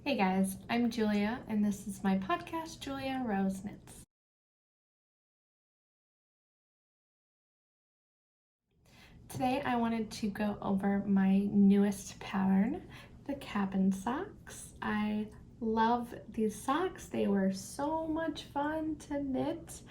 Hey guys, I'm Giulia, and this is my podcast, Giulia Rose Knits. Today I wanted to go over my newest pattern, the cabin socks. I love these socks. They were so much fun to knit.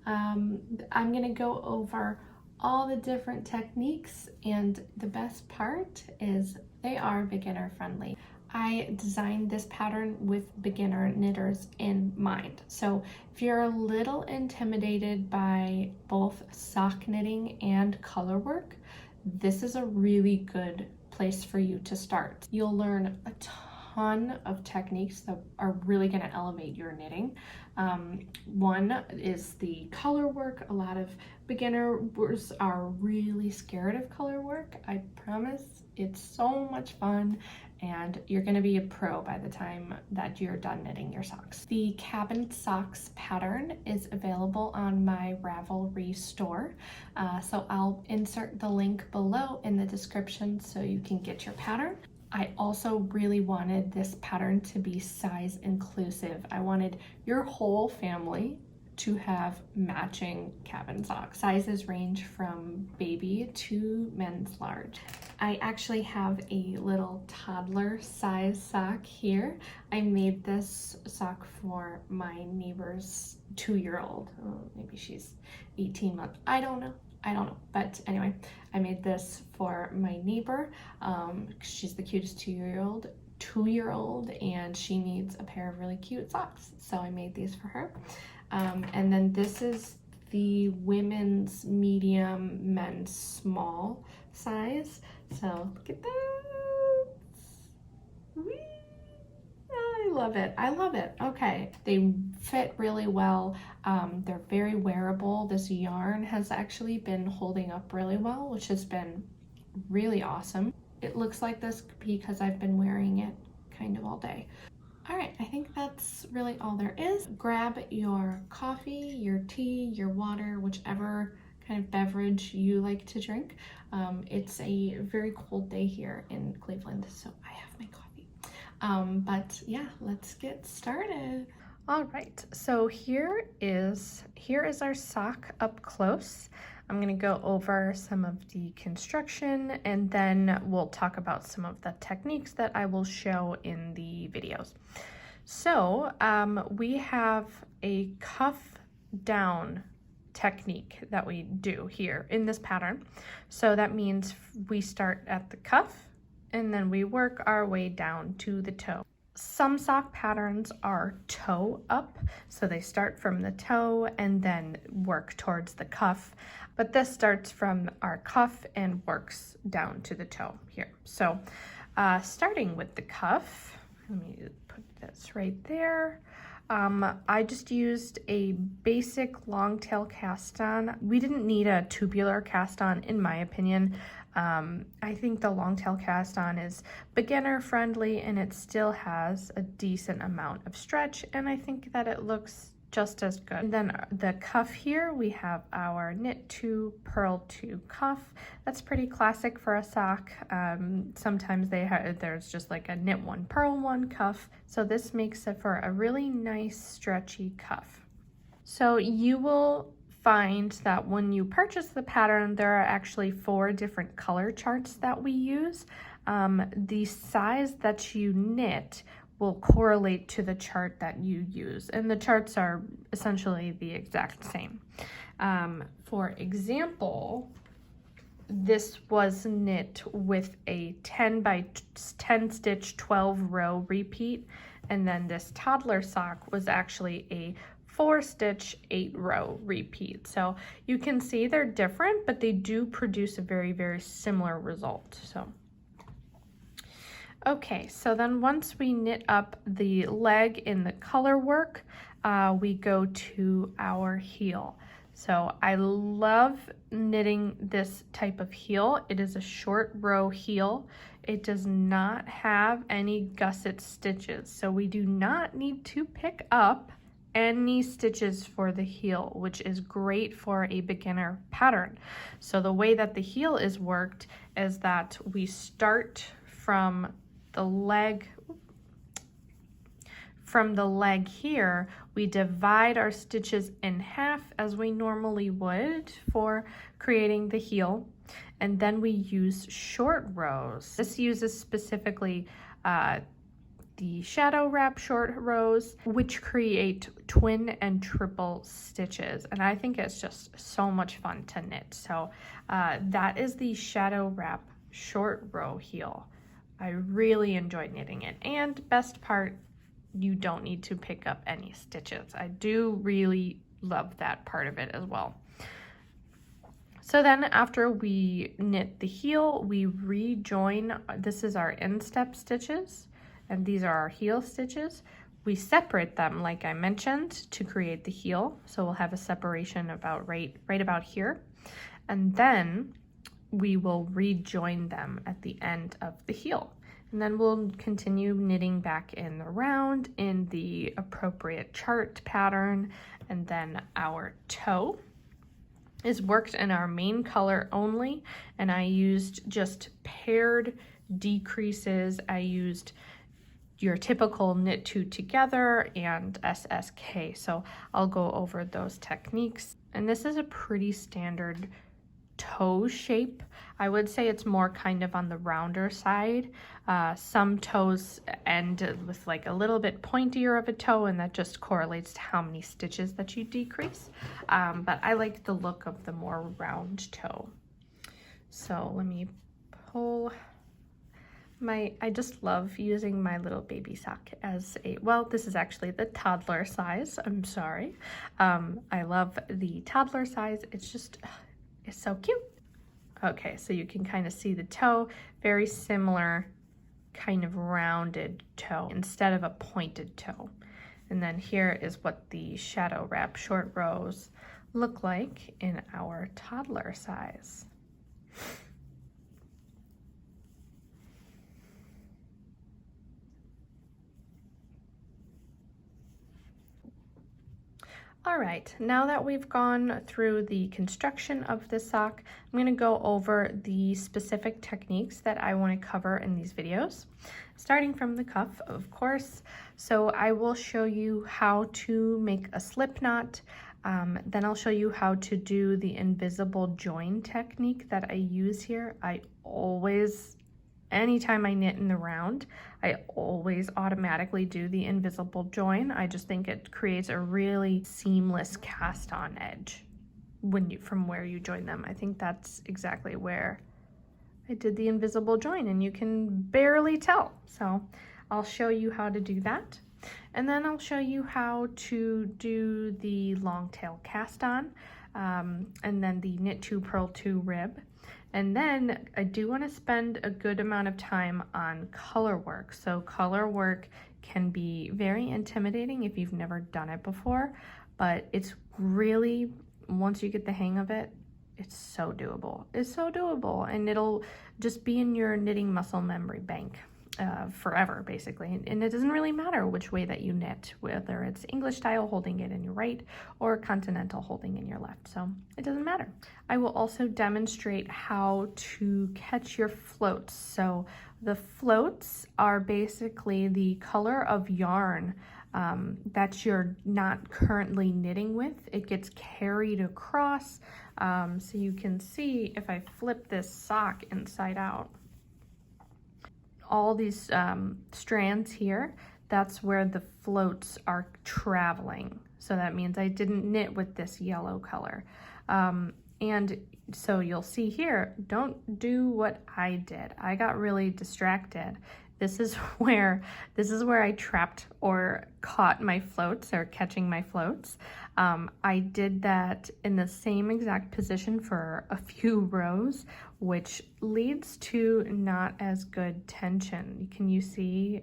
I'm gonna go over all the different techniques, and the best part is they are beginner friendly. I designed this pattern with beginner knitters in mind. So if you're a little intimidated by both sock knitting and color work, this is a really good place for you to start. You'll learn a ton of techniques that are really going to elevate your knitting. One is the color work. A lot of beginners are really scared of color work. I promise it's so much fun, and you're going to be a pro by the time that you're done knitting your socks. The cabin socks pattern is available on my Ravelry store, so I'll insert the link below in the description so you can get your pattern. I also really wanted this pattern to be size inclusive. I wanted your whole family to have matching cabin socks. Sizes range from baby to men's large. I actually have a little toddler size sock here. I made this sock for my neighbor's 2-year-old. Oh, maybe she's 18 months. I don't know. But anyway, I made this for my neighbor. She's the cutest 2-year-old, and she needs a pair of really cute socks. So I made these for her. And then this is the women's medium, men's small size. So look at that. Whee! I love it. I love it. Okay, they fit really well. They're very wearable. This yarn has actually been holding up really well, which has been really awesome. It looks like this because I've been wearing it kind of all day. All right, I think that's really all there is. Grab your coffee, your tea, your water, whichever kind of beverage you like to drink. It's a very cold day here in Cleveland, so I have my coffee. But yeah, let's get started. All right, so here is our sock up close. I'm gonna go over some of the construction, and then we'll talk about some of the techniques that I will show in the videos. So we have a cuff down technique that we do here in this pattern. So that means we start at the cuff and then we work our way down to the toe. Some sock patterns are toe up, so they start from the toe and then work towards the cuff, but this starts from our cuff and works down to the toe here. So starting with the cuff, let me put this right there. I just used a basic long tail cast on. We didn't need a tubular cast on, in my opinion. I think the long tail cast on is beginner friendly and it still has a decent amount of stretch, and I think that it looks just as good. And then the cuff here, we have our knit 2, purl 2 cuff. That's pretty classic for a sock. Sometimes there's just like a knit 1, purl 1 cuff. So this makes it for a really nice stretchy cuff. So you will find that when you purchase the pattern, there are actually 4 different color charts that we use. The size that you knit will correlate to the chart that you use, and the charts are essentially the exact same. For example, this was knit with a 10 by 10 stitch 12 row repeat, and then this toddler sock was actually a 4 stitch 8 row repeat. So you can see they're different, but they do produce a very, very similar result. Okay, so then once we knit up the leg in the color work, we go to our heel. So I love knitting this type of heel. It is a short row heel. It does not have any gusset stitches, so we do not need to pick up any stitches for the heel, which is great for a beginner pattern. So the way that the heel is worked is that we start from the leg from the leg here, we divide our stitches in half as we normally would for creating the heel, and then we use short rows. This uses specifically the shadow wrap short rows, which create twin and triple stitches, and I think it's just so much fun to knit. So that is the shadow wrap short row heel. I really enjoyed knitting it, and best part, you don't need to pick up any stitches. I do really love that part of it as well. So then after we knit the heel, we rejoin. This is our instep stitches, and these are our heel stitches. We separate them, like I mentioned, to create the heel. So we'll have a separation about right about here. And then we will rejoin them at the end of the heel. And then we'll continue knitting back in the round in the appropriate chart pattern. And then our toe is worked in our main color only. And I used just paired decreases. I used your typical knit two together and SSK. So I'll go over those techniques. And this is a pretty standard toe shape. I would say it's more kind of on the rounder side. Some toes end with like a little bit pointier of a toe, and that just correlates to how many stitches that you decrease. But I like the look of the more round toe. So let me pull I just love using my little baby sock as well, this is actually the toddler size, I'm sorry. I love the toddler size, it's so cute. Okay, so you can kind of see the toe, very similar kind of rounded toe instead of a pointed toe. And then here is what the shadow wrap short rows look like in our toddler size. All right, now that we've gone through the construction of this sock, I'm going to go over the specific techniques that I want to cover in these videos, starting from the cuff, of course. So I will show you how to make a slip knot. Then I'll show you how to do the invisible join technique that I use here. Anytime I knit in the round, I always automatically do the invisible join. I just think it creates a really seamless cast on edge from where you join them. I think that's exactly where I did the invisible join, and you can barely tell. So I'll show you how to do that. And then I'll show you how to do the long tail cast on, and then the knit 2 purl 2 rib. And then I do want to spend a good amount of time on color work. So color work can be very intimidating if you've never done it before, but it's really, once you get the hang of it, it's so doable. It's so doable, and it'll just be in your knitting muscle memory bank forever, basically. And it doesn't really matter which way that you knit, whether it's English style holding it in your right or continental holding in your left. So it doesn't matter. I will also demonstrate how to catch your floats. So the floats are basically the color of yarn that you're not currently knitting with. It gets carried across. So you can see if I flip this sock inside out, all these strands here, that's where the floats are traveling. So that means I didn't knit with this yellow color. And so you'll see here, don't do what I did. I got really distracted. This is where I trapped or caught my floats, or catching my floats. I did that in the same exact position for a few rows, which leads to not as good tension. Can you see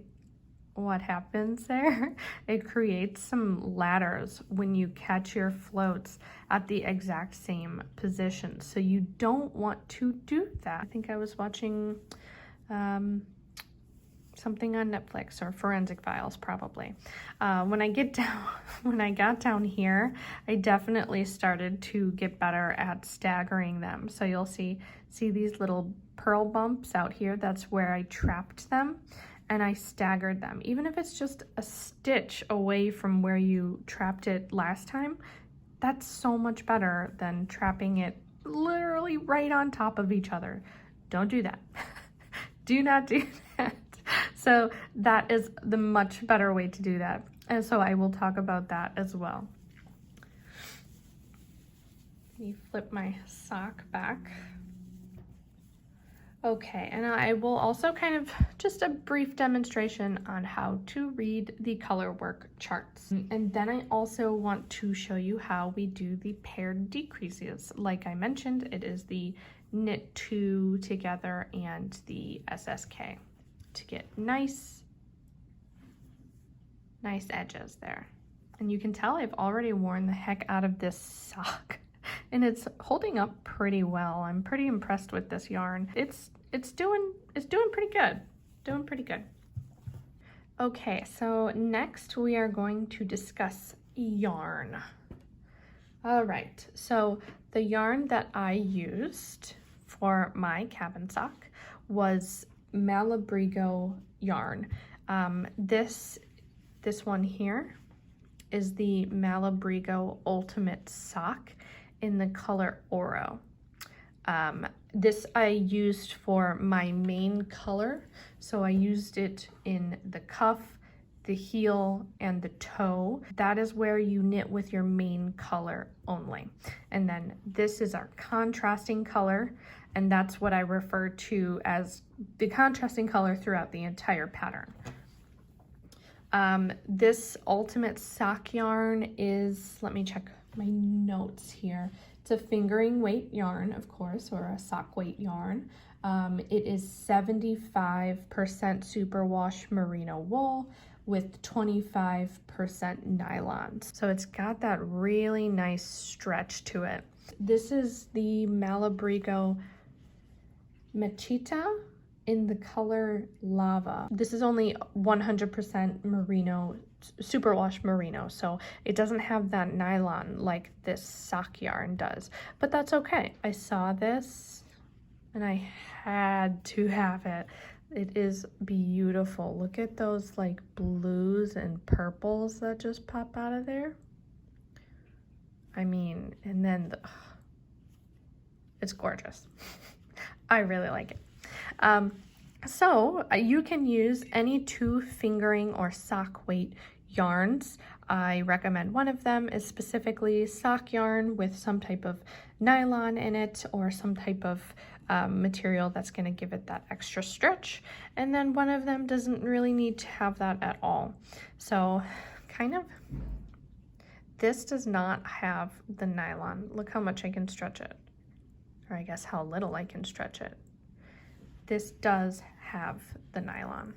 what happens there? It creates some ladders when you catch your floats at the exact same position. So you don't want to do that. I think I was watching something on Netflix, or Forensic Files probably. When I got down here, I definitely started to get better at staggering them. So you'll see these little purl bumps out here. That's where I trapped them. and I staggered them. Even if it's just a stitch away from where you trapped it last time, that's so much better than trapping it literally right on top of each other. Don't do that. Do not do that. So that is the much better way to do that. And so I will talk about that as well. Let me flip my sock back. Okay, and I will also kind of just a brief demonstration on how to read the color work charts. And then I also want to show you how we do the paired decreases. Like I mentioned, it is the knit 2 together and the SSK to get nice edges there. And you can tell I've already worn the heck out of this sock. And it's holding up pretty well. I'm pretty impressed with this yarn. It's doing pretty good. Okay, so next we are going to discuss yarn. All right, so the yarn that I used for my cabin sock was Malabrigo yarn. This one here is the Malabrigo Ultimate Sock in the color Oro. This I used for my main color, so I used it in the cuff, the heel, and the toe. That is where you knit with your main color only. And then this is our contrasting color, and that's what I refer to as the contrasting color throughout the entire pattern. This Ultimate Sock yarn is, let me check my notes here. It's a fingering weight yarn, of course, or a sock weight yarn. It is 75% superwash merino wool with 25% nylon. So it's got that really nice stretch to it. This is the Malabrigo Machita in the color Lava. This is only 100% merino, superwash merino, so it doesn't have that nylon like this sock yarn does, but that's okay. I saw this and I had to have it. It is beautiful. Look at those like blues and purples that just pop out of there. I mean, and then it's gorgeous. I really like it. So you can use any 2 fingering or sock weight yarns. I recommend one of them is specifically sock yarn with some type of nylon in it or some type of material that's going to give it that extra stretch. And then one of them doesn't really need to have that at all. So kind of, this does not have the nylon. Look how much I can stretch it. Or I guess how little I can stretch it. This does have the nylon.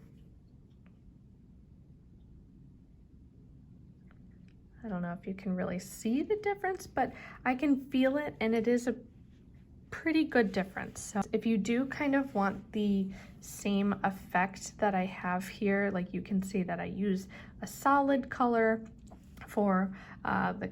I don't know if you can really see the difference, but I can feel it, and it is a pretty good difference. So if you do kind of want the same effect that I have here, like you can see that I use a solid color for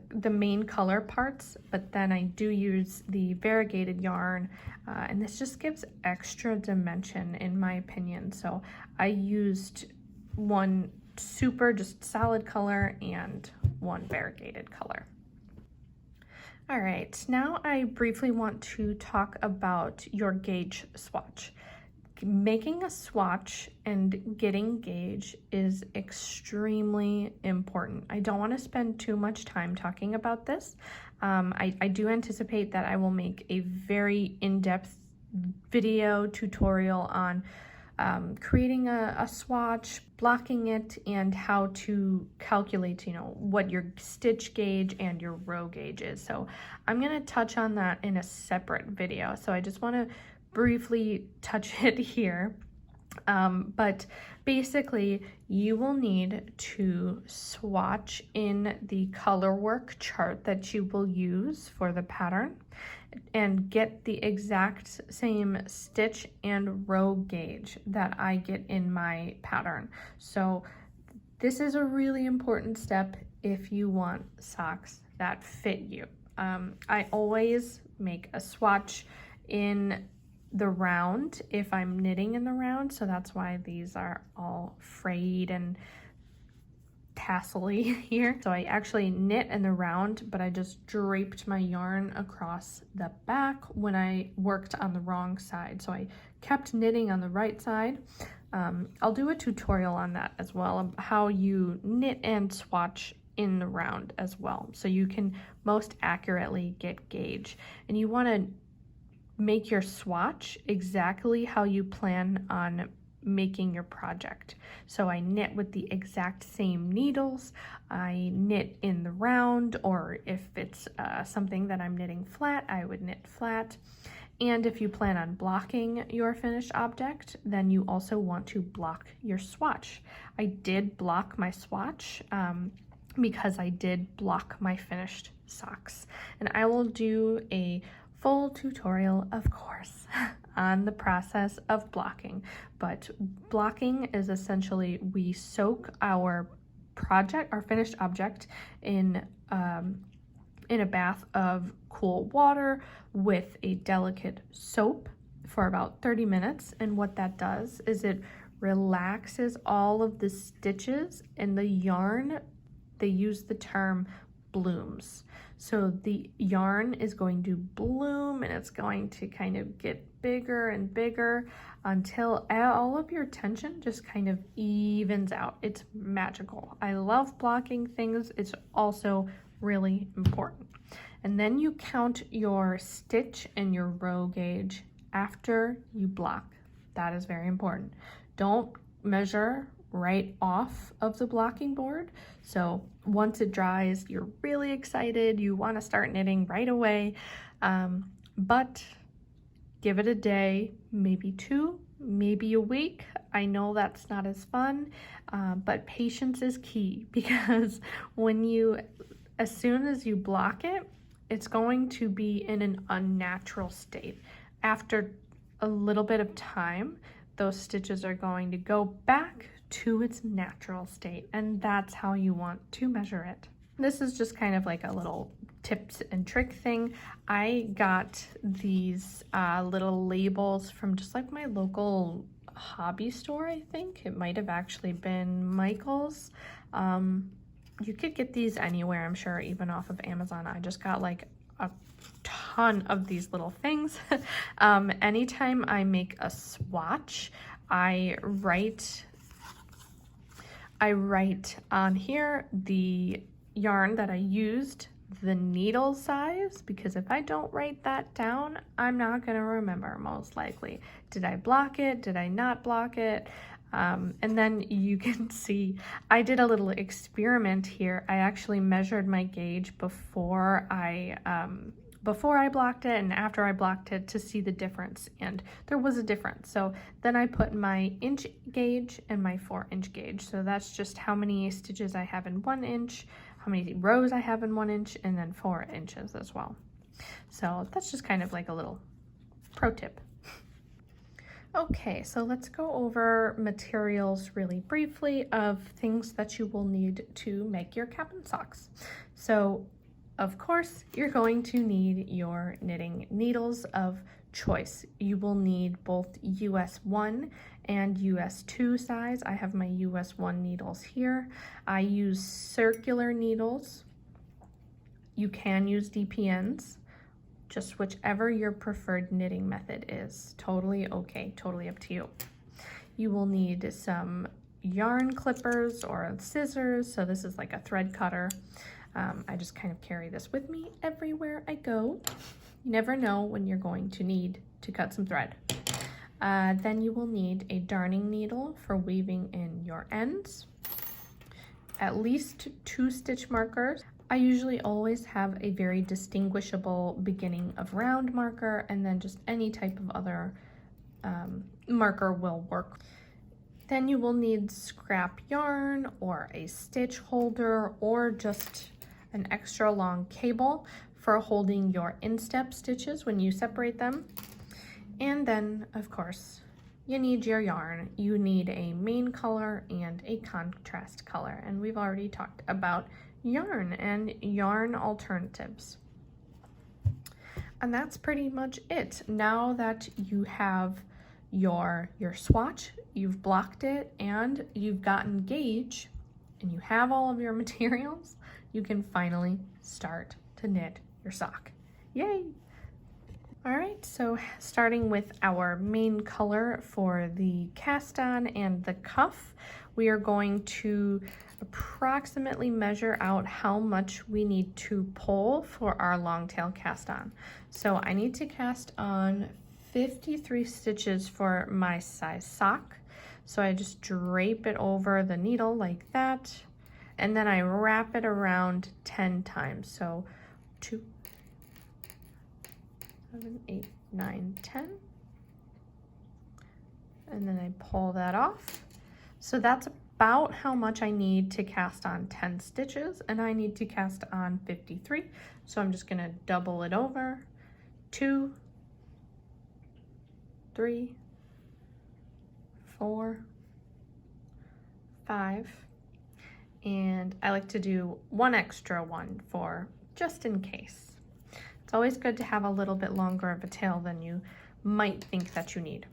the main color parts, but then I do use the variegated yarn, and this just gives extra dimension in my opinion. So I used one super just solid color and one variegated color. All right, now I briefly want to talk about your gauge swatch. Making a swatch and getting gauge is extremely important. I don't want to spend too much time talking about this. I do anticipate that I will make a very in-depth video tutorial on creating a swatch, blocking it, and how to calculate, what your stitch gauge and your row gauge is. So I'm going to touch on that in a separate video. So I just want to briefly touch it here. But basically you will need to swatch in the color work chart that you will use for the pattern and get the exact same stitch and row gauge that I get in my pattern. So this is a really important step if you want socks that fit you. I always make a swatch in the round if I'm knitting in the round, so that's why these are all frayed and tassel-y here. So I actually knit in the round, but I just draped my yarn across the back when I worked on the wrong side. So I kept knitting on the right side. I'll do a tutorial on that as well, how you knit and swatch in the round as well, so you can most accurately get gauge. And you want to make your swatch exactly how you plan on making your project. So I knit with the exact same needles, I knit in the round, or if it's something that I'm knitting flat, I would knit flat. And if you plan on blocking your finished object, then you also want to block your swatch. I did block my swatch because I did block my finished socks. And I will do a full tutorial, of course, on the process of blocking. But blocking is essentially we soak our project, our finished object, in a bath of cool water with a delicate soap for about 30 minutes. And what that does is it relaxes all of the stitches, and the yarn, they use the term blooms. So the yarn is going to bloom, and it's going to kind of get bigger and bigger until all of your tension just kind of evens out. It's magical. I love blocking things. It's also really important. And then you count your stitch and your row gauge after you block. That is very important. Don't measure right off of the blocking board. So once it dries, you're really excited, you want to start knitting right away, but give it a day, maybe 2, maybe a week. I know that's not as fun, but patience is key, because as soon as you block it, it's going to be in an unnatural state. After a little bit of time, those stitches are going to go back to its natural state, and that's how you want to measure it. This is just kind of like a little tips and trick thing. I got these little labels from just like my local hobby store. I think it might have actually been Michael's. You could get these anywhere, I'm sure, even off of Amazon. I just got like a ton of these little things. Anytime I make a swatch, I write on here the yarn that I used, the needle size, because if I don't write that down, I'm not gonna remember, most likely. Did I block it? Did I not block it? And then you can see I did a little experiment here. I actually measured my gauge before I blocked it and after I blocked it to see the difference, and there was a difference. So then I put my inch gauge and my 4-inch gauge. So that's just how many stitches I have in 1 inch, how many rows I have in 1 inch, and then 4 inches as well. So that's just kind of like a little pro tip. Okay, so let's go over materials really briefly of things that you will need to make your cap and socks. So of course, you're going to need your knitting needles of choice. You will need both US 1 and US 2 size. I have my US 1 needles here. I use circular needles. You can use DPNs, just whichever your preferred knitting method is. Totally okay, totally up to you. You will need some yarn clippers or scissors. So this is like a thread cutter. I just kind of carry this with me everywhere I go. You never know when you're going to need to cut some thread. Then you will need a darning needle for weaving in your ends. At least 2 stitch markers. I usually always have a very distinguishable beginning of round marker, and then just any type of other marker will work. Then you will need scrap yarn or a stitch holder or just an extra long cable for holding your instep stitches when you separate them. And then, of course, you need your yarn. You need a main color and a contrast color. And we've already talked about yarn and yarn alternatives. And that's pretty much it. Now that you have your swatch, you've blocked it, and you've gotten gauge, and you have all of your materials, you can finally start to knit your sock. Yay! All right, so starting with our main color for the cast on and the cuff, we are going to approximately measure out how much we need to pull for our long tail cast on. So I need to cast on 53 stitches for my size sock. So I just drape it over the needle like that, and then I wrap it around 10 times. So 2, 7, 8, 9, 10. And then I pull that off. So that's about how much I need to cast on 10 stitches, and I need to cast on 53. So I'm just gonna double it over. 2, 3, 4, 5. And I like to do one extra one for just in case. It's always good to have a little bit longer of a tail than you might think that you need.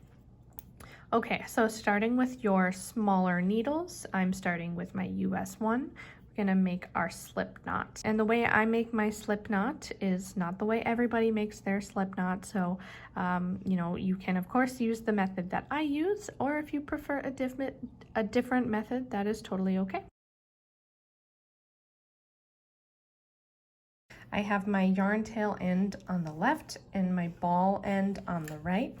Okay, so starting with your smaller needles, I'm starting with my US one. We're gonna make our slip knot. And the way I make my slip knot is not the way everybody makes their slip knot. So, you know, you can of course use the method that I use, or if you prefer a different method, that is totally okay. I have my yarn tail end on the left and my ball end on the right.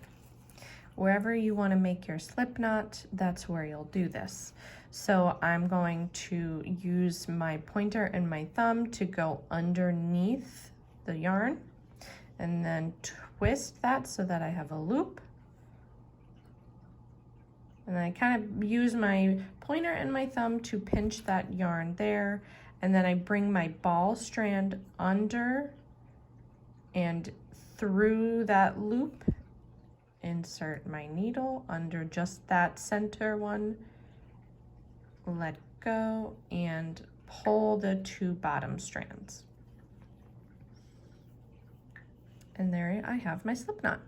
Wherever you want to make your slip knot, that's where you'll do this. So I'm going to use my pointer and my thumb to go underneath the yarn and then twist that so that I have a loop. And I kind of use my pointer and my thumb to pinch that yarn there. And then I bring my ball strand under and through that loop, insert my needle under just that center one, let go, and pull the 2 bottom strands. And there I have my slip knot.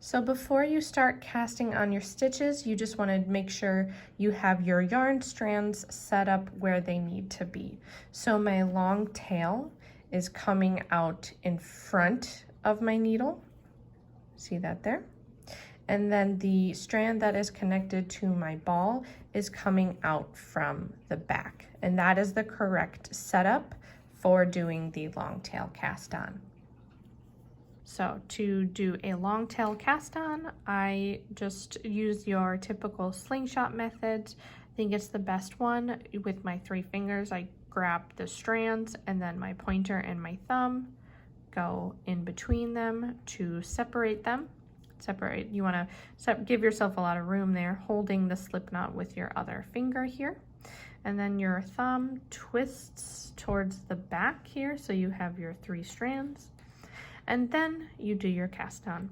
So before you start casting on your stitches, you just want to make sure you have your yarn strands set up where they need to be. So my long tail is coming out in front of my needle. See that there? And then the strand that is connected to my ball is coming out from the back. And that is the correct setup for doing the long tail cast on. So to do a long tail cast on, I just use your typical slingshot method. I think it's the best one. With my 3 fingers, I grab the strands and then my pointer and my thumb go in between them to separate them. You want to give yourself a lot of room there, holding the slip knot with your other finger here. And then your thumb twists towards the back here, so you have your 3 strands. And then you do your cast on.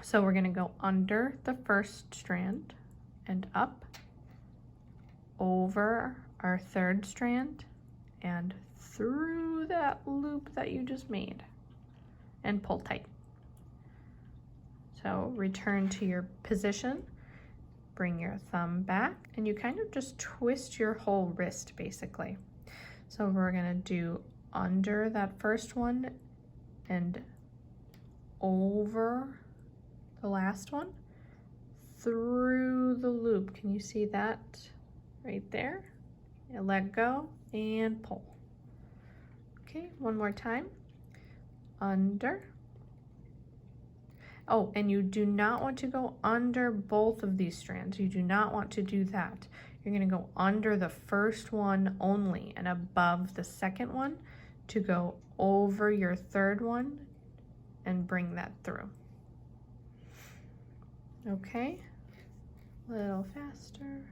So we're gonna go under the first strand and up, over our 3rd strand, and through that loop that you just made, and pull tight. So return to your position, bring your thumb back, and you kind of just twist your whole wrist basically. So we're gonna do under that first one and over the last one, through the loop. Can you see that right there? Yeah, let go and pull. Okay, one more time. Under. Oh, and you do not want to go under both of these strands. You do not want to do that. You're going to go under the first one only and above the second one to go over your 3rd one and bring that through. Okay, a little faster.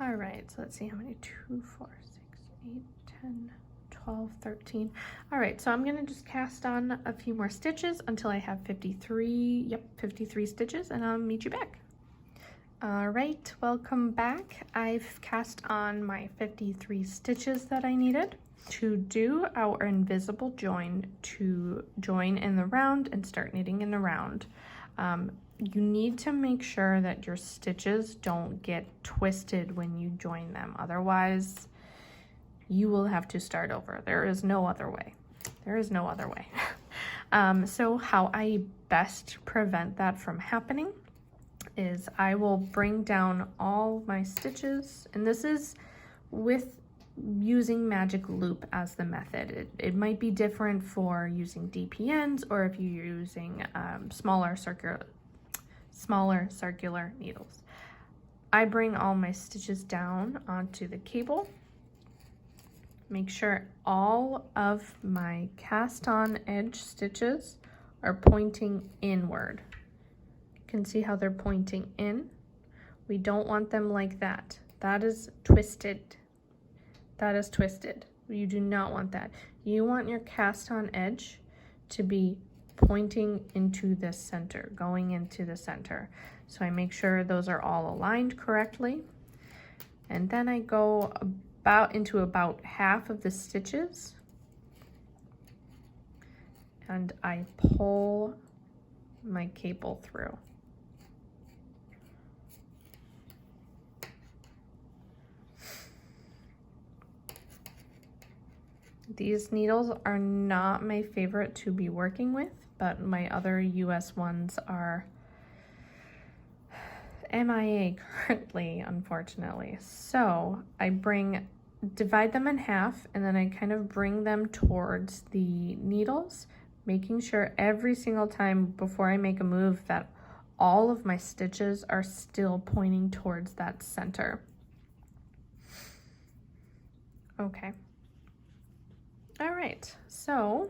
All right, so let's see how many, 2, 4, 6, 8, 10, 12, 13. All right, so I'm gonna just cast on a few more stitches until I have 53 stitches, and I'll meet you back. All right, welcome back. I've cast on my 53 stitches that I needed to do our invisible join, to join in the round and start knitting in the round. You need to make sure that your stitches don't get twisted when you join them. Otherwise, you will have to start over. There is no other way. There is no other way. So how I best prevent that from happening is I will bring down all my stitches, and this is with using magic loop as the method. It might be different for using DPNs or if you're using smaller circular needles. I bring all my stitches down onto the cable. Make sure all of my cast on edge stitches are pointing inward. You can see how they're pointing in. We don't want them like that. That is twisted. That is twisted. You do not want that. You want your cast on edge to be pointing into the center, going into the center. So I make sure those are all aligned correctly. And then I go into about half of the stitches and I pull my cable through. These needles are not my favorite to be working with, but my other US ones are MIA currently, unfortunately. So I divide them in half, and then I kind of bring them towards the needles, making sure every single time before I make a move that all of my stitches are still pointing towards that center. Okay. All right, so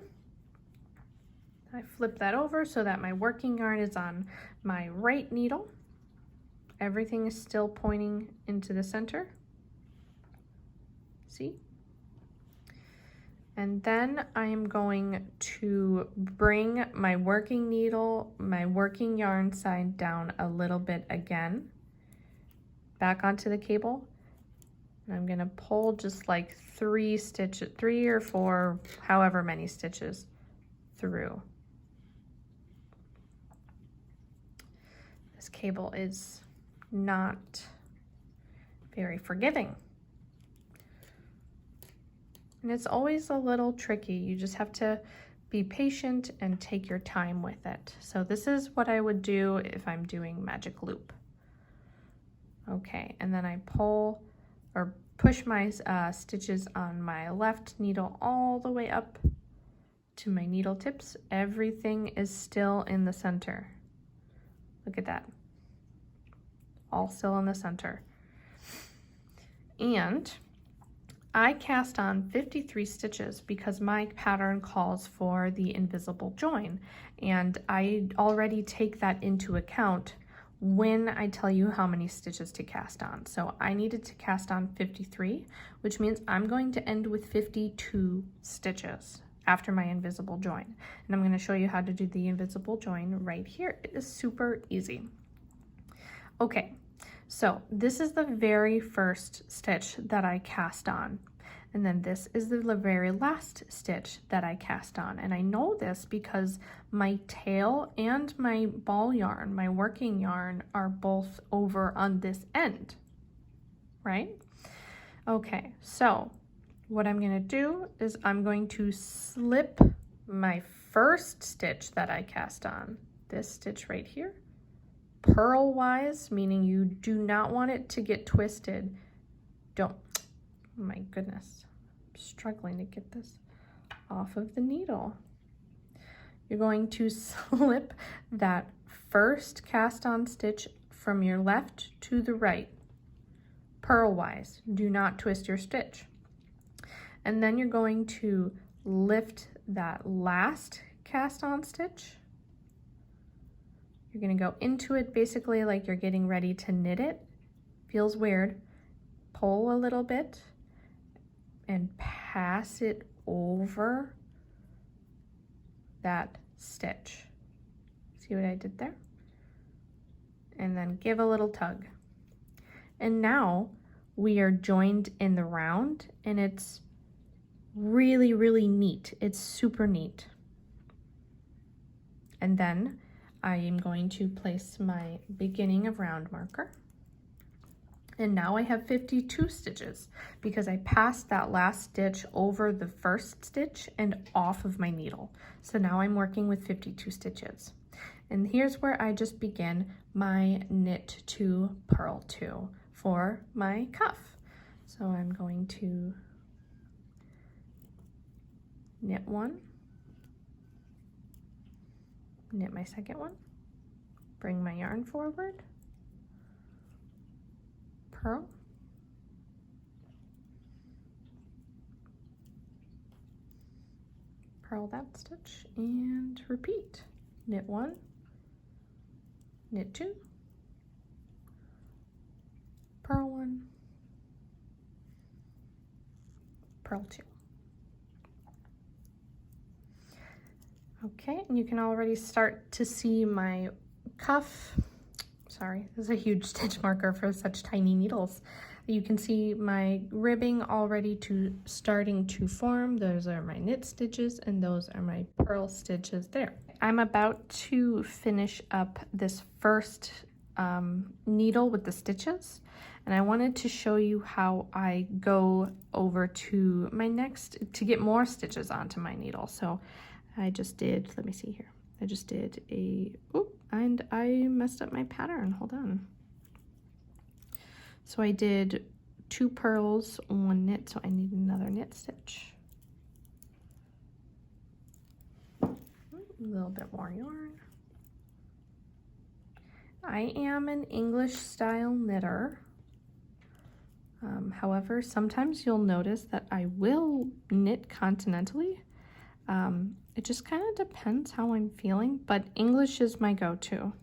I flip that over so that my working yarn is on my right needle. Everything is still pointing into the center. See? And then I am going to bring my working needle, my working yarn side down a little bit again, back onto the cable. And I'm gonna pull just like 3 or 4, however many stitches through. This cable is not very forgiving. And it's always a little tricky. You just have to be patient and take your time with it. So this is what I would do if I'm doing magic loop. Okay, and then I pull or push my stitches on my left needle all the way up to my needle tips. Everything is still in the center. Look at that. All still in the center. And I cast on 53 stitches because my pattern calls for the invisible join, and I already take that into account when I tell you how many stitches to cast on. So I needed to cast on 53, which means I'm going to end with 52 stitches after my invisible join. And I'm going to show you how to do the invisible join right here. It is super easy. Okay, so this is the very first stitch that I cast on. And then this is the very last stitch that I cast on. And I know this because my tail and my ball yarn, my working yarn, are both over on this end, right? Okay, so what I'm gonna do is I'm going to slip my first stitch that I cast on, this stitch right here, purlwise, meaning you do not want it to get twisted. Oh my goodness, I'm struggling to get this off of the needle. You're going to slip that first cast on stitch from your left to the right, purlwise. Do not twist your stitch. And then you're going to lift that last cast on stitch. You're going to go into it basically like you're getting ready to knit it. Feels weird. Pull a little bit and pass it over that stitch. See what I did there? And then give a little tug. And now we are joined in the round, and it's really, really neat. It's super neat. And then I am going to place my beginning of round marker. And now I have 52 stitches because I passed that last stitch over the first stitch and off of my needle. So now I'm working with 52 stitches. And here's where I just begin my knit 2, purl 2 for my cuff. So I'm going to knit 1, knit my second one, bring my yarn forward, purl, purl that stitch, and repeat. Knit 1, knit 2, purl 1, purl 2. Okay, and you can already start to see my cuff. Sorry, this is a huge stitch marker for such tiny needles. You can see my ribbing already starting to form. Those are my knit stitches and those are my purl stitches there. I'm about to finish up this first needle with the stitches, and I wanted to show you how I go over to my next to get more stitches onto my needle. So I just did, let me see here. I just did a, and I messed up my pattern, hold on. So I did 2 purls, 1 knit, so I need another knit stitch. A little bit more yarn. I am an English style knitter. However, sometimes you'll notice that I will knit continentally. It just kind of depends how I'm feeling, but English is my go-to.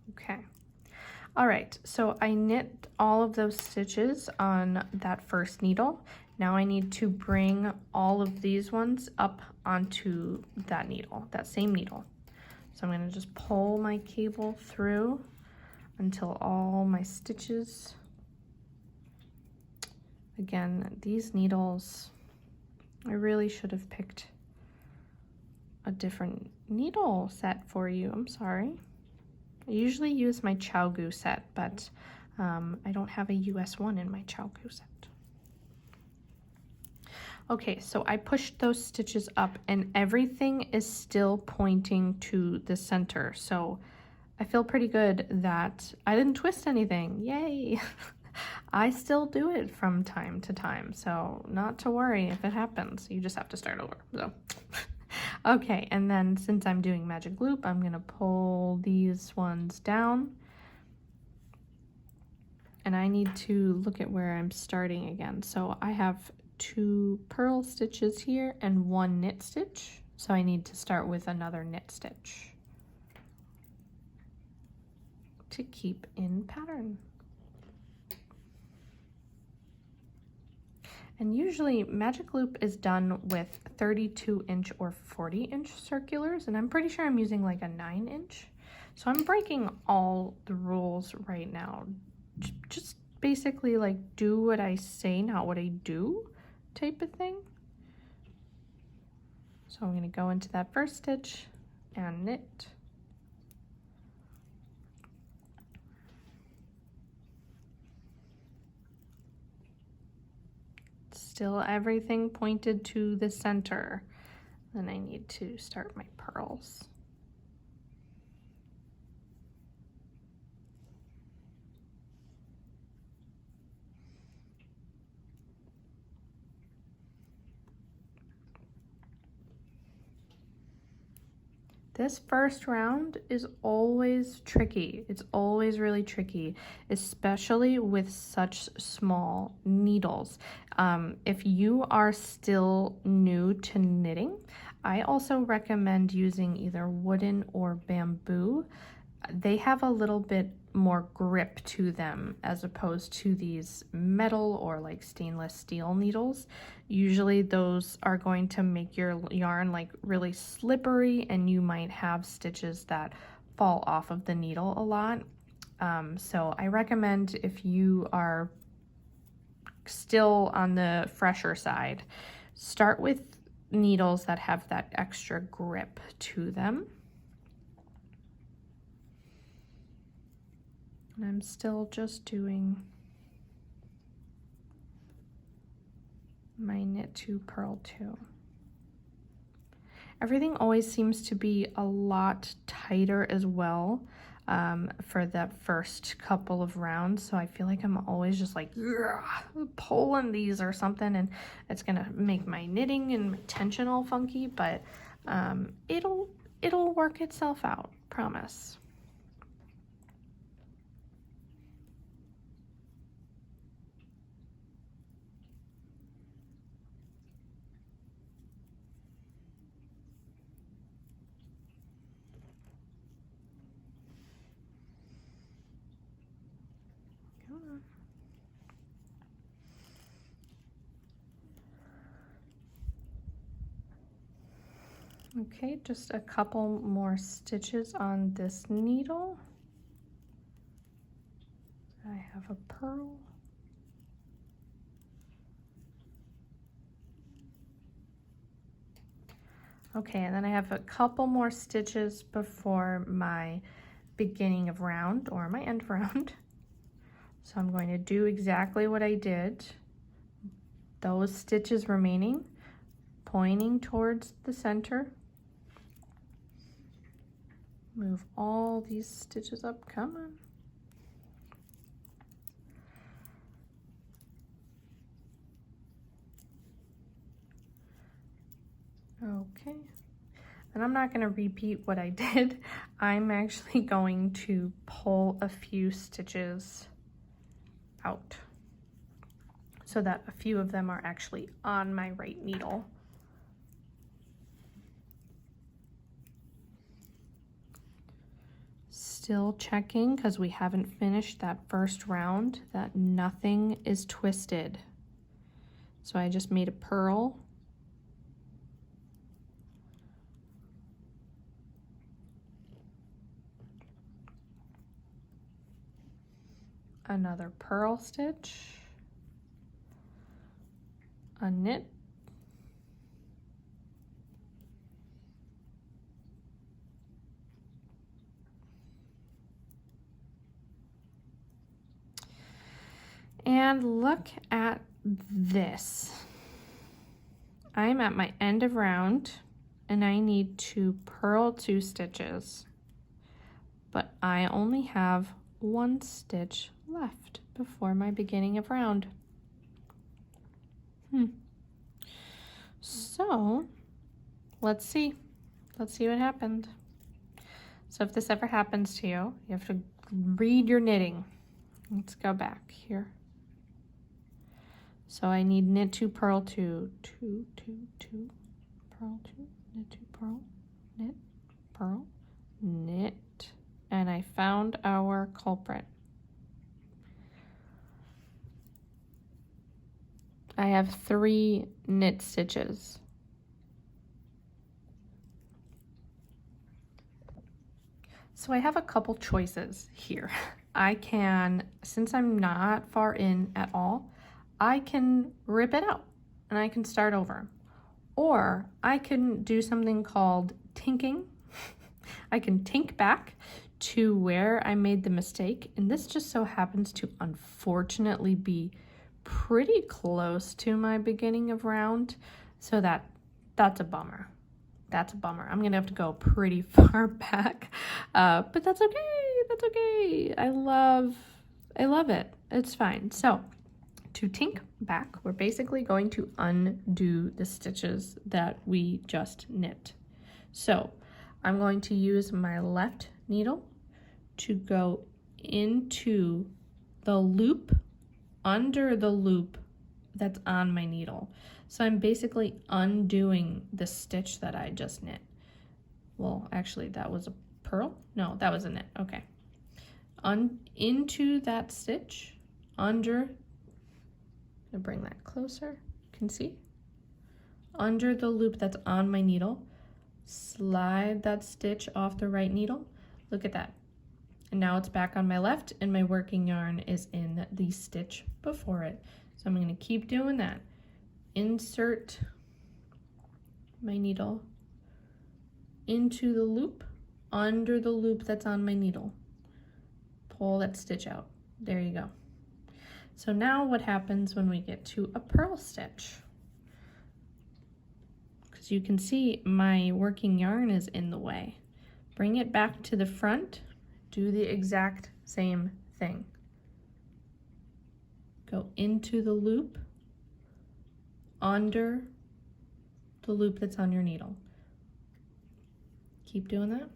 Okay. All right, so I knit all of those stitches on that first needle. Now I need to bring all of these ones up onto that needle, that same needle. So I'm going to just pull my cable through until all my stitches. Again, these needles, I really should have picked a different needle set for you. I'm sorry. I usually use my Chow set, but I don't have a US one in my Chow set. Okay, so I pushed those stitches up and everything is still pointing to the center. So I feel pretty good that I didn't twist anything. Yay! I still do it from time to time, so not to worry if it happens. You just have to start over. So okay, and then since I'm doing magic loop, I'm gonna pull these ones down, and I need to look at where I'm starting again. So I have 2 purl stitches here and 1 knit stitch, so I need to start with another knit stitch to keep in pattern. And usually magic loop is done with 32-inch or 40-inch circulars, and I'm pretty sure I'm using like a 9-inch. So I'm breaking all the rules right now. Just basically like do what I say, not what I do type of thing. So I'm gonna go into that first stitch and knit. Still everything pointed to the center. Then I need to start my purls. This first round is always tricky. It's always really tricky, especially with such small needles. If you are still new to knitting, I also recommend using either wooden or bamboo. They have a little bit more grip to them as opposed to these metal or like stainless steel needles. Usually those are going to make your yarn like really slippery, and you might have stitches that fall off of the needle a lot. So I recommend, if you are still on the fresher side, start with needles that have that extra grip to them. And I'm still just doing my knit 2, purl 2. Everything always seems to be a lot tighter as well for the first couple of rounds, so I feel like I'm always just like pulling these or something, and it's gonna make my knitting and my tension all funky, but it'll work itself out, promise. Okay, just a couple more stitches on this needle. I have a purl. Okay, and then I have a couple more stitches before my beginning of round or my end of round. So I'm going to do exactly what I did. Those stitches remaining, pointing towards the center. Move all these stitches up, come on. Okay, and I'm not going to repeat what I did. I'm actually going to pull a few stitches out so that a few of them are actually on my right needle. Still checking, because we haven't finished that first round, that nothing is twisted. So I just made a purl. Another purl stitch, a knit, and look at this. I'm at my end of round and I need to purl 2 stitches, but I only have 1 stitch left before my beginning of round. So let's see what happened. So if this ever happens to you, you have to read your knitting. Let's go back here. So I need knit 2, purl 2, 2, 2, 2, purl 2, knit 2, purl, knit, purl, knit, and I found our culprit. I have 3 knit stitches. So I have a couple choices here. I can, since I'm not far in at all, I can rip it out and I can start over. Or I can do something called tinking. I can tink back to where I made the mistake, and this just so happens to unfortunately be pretty close to my beginning of round, so that's a bummer. That's a bummer. I'm gonna have to go pretty far back, but that's okay. That's okay. I love it. It's fine. So to tink back, we're basically going to undo the stitches that we just knit. So I'm going to use my left needle to go into the loop under the loop that's on my needle. So I'm basically undoing the stitch that I just knit. Well, actually that was a purl? No, that was a knit, okay. into that stitch, under, I'm gonna bring that closer, you can see, under the loop that's on my needle, slide that stitch off the right needle, look at that. And now it's back on my left and my working yarn is in the stitch before it. So I'm gonna keep doing that. Insert my needle into the loop, under the loop that's on my needle. Pull that stitch out. There you go. So now what happens when we get to a purl stitch? Because you can see my working yarn is in the way. Bring it back to the front. Do the exact same thing. Go into the loop, under the loop that's on your needle. Keep doing that.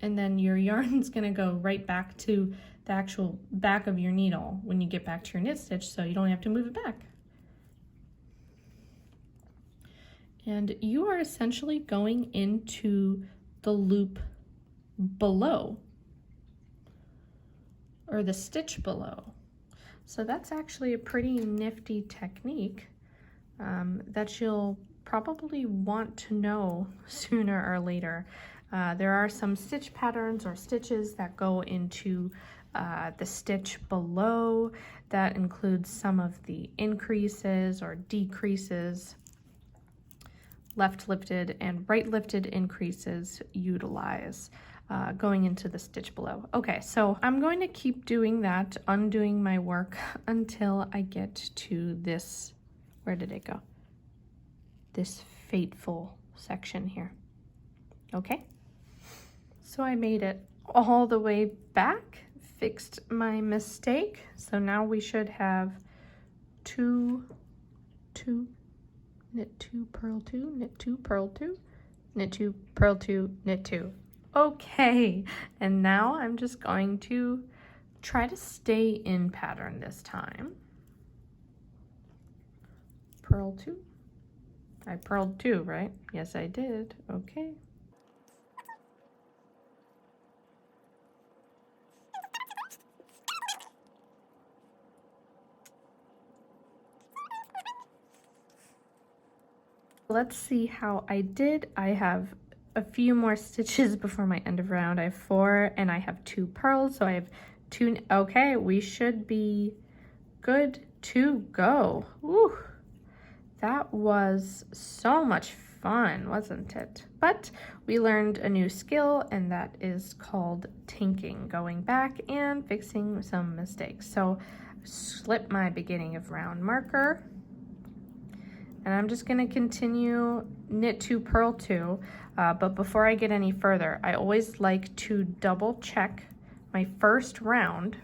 And then your yarn's gonna go right back to the actual back of your needle when you get back to your knit stitch, so you don't have to move it back. And you are essentially going into the loop below, or the stitch below. So that's actually a pretty nifty technique that you'll probably want to know sooner or later. There are some stitch patterns or stitches that go into the stitch below that includes some of the increases or decreases. Left lifted and right lifted increases utilize going into the stitch below. Okay, so I'm going to keep doing that, undoing my work until I get to this, where did it go? This fateful section here. Okay, so I made it all the way back, fixed my mistake. So now we should have two, knit 2, purl 2, knit 2, purl 2, knit 2, purl 2, knit 2. Okay, and now I'm just going to try to stay in pattern this time. Purl 2. I purled 2, right? Yes, I did. Okay. Let's see how I did. I have a few more stitches before my end of round. I have 4 and I have 2 purls, so I have 2. Okay, we should be good to go. Woo, that was so much fun, wasn't it? But we learned a new skill, and that is called tinking, going back and fixing some mistakes. So slip my beginning of round marker. And I'm just gonna continue knit 2, purl 2, but before I get any further, I always like to double check my first round,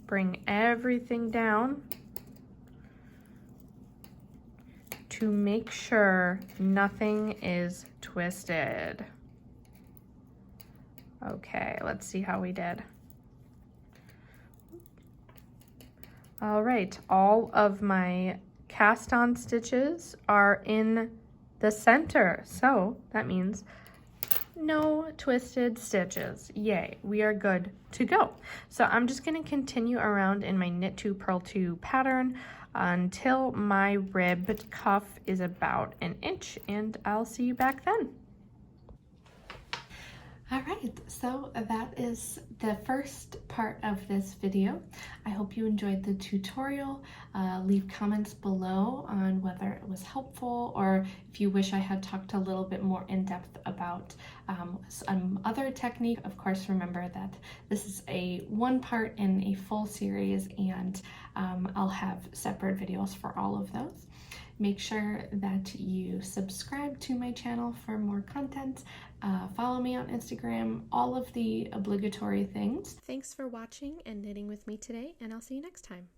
bring everything down to make sure nothing is twisted. Okay, let's see how we did. All right, all of my cast on stitches are in the center, so that means no twisted stitches. Yay, we are good to go. So I'm just going to continue around in my knit 2, purl 2 pattern until my ribbed cuff is about 1 inch, and I'll see you back then. All right, so that is the first part of this video. I hope you enjoyed the tutorial. Leave comments below on whether it was helpful, or if you wish I had talked a little bit more in depth about some other technique. Of course, remember that this is a one part in a full series, and I'll have separate videos for all of those. Make sure that you subscribe to my channel for more content. Follow me on Instagram, all of the obligatory things. Thanks for watching and knitting with me today, and I'll see you next time.